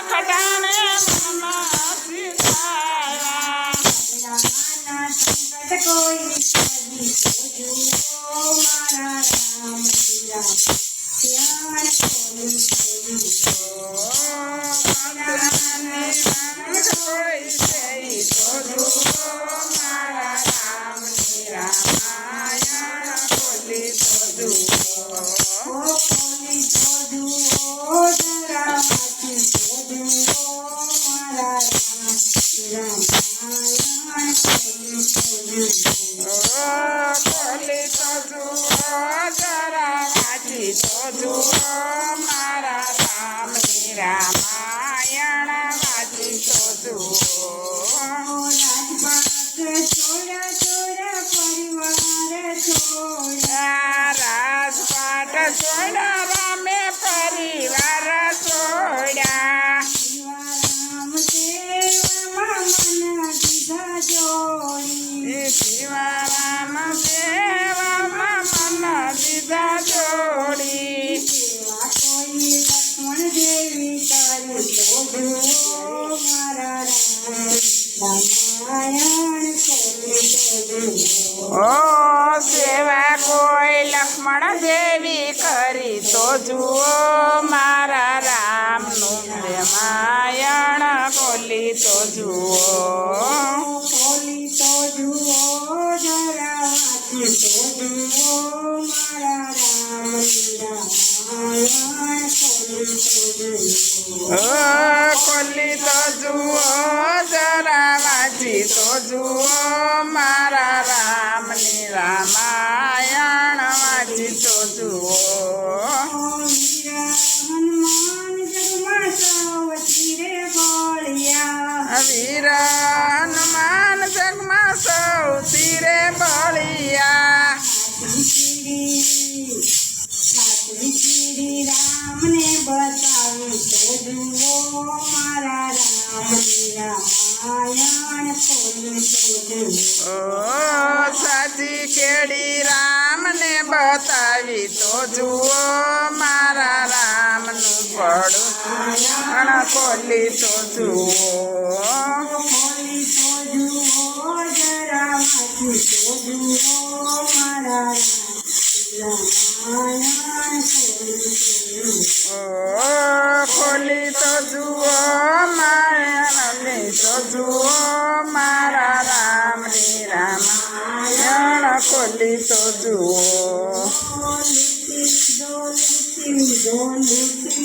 ખટાણે મનમાં સીધાયા સંકટ કોઈ પડી તો જુઓ મારા રામ રામ ધ્યાન ખોલું રામાયણ વાંચી તો જુઓ રાજપાટ છોડા રામે પરિવાર છોડ્યા શિવારામ સેવામાં મન દીધા જોડી ઓ સેવા કોઈ લક્ષ્મણ દેવી કરી તો જુઓ મારા રામનું રામાયણ ખોલી તો જુઓ જરા વાંચી તો જુઓ મારા રામ ખોલી તો જુઓ જરા વાંચી તો જુઓ મારા રામની રામાયણ વાંચી તો જુઓ વીર હનુમાન જગમાં સૌથી રે બળિયા રામને બતાવ્યું તો જુઓ મારા રામાયણ ખોલું તો જુઓ સાચી કેડી રામને બતાવી તો જુઓ મારા રામનું પડું ખોલી તો જુઓ જરા વાંચી તો જુઓ મારા ખોલી તો જુઓ મારા તો જુઓ મારા રામની રામાયણ ખોલી તો જુઓ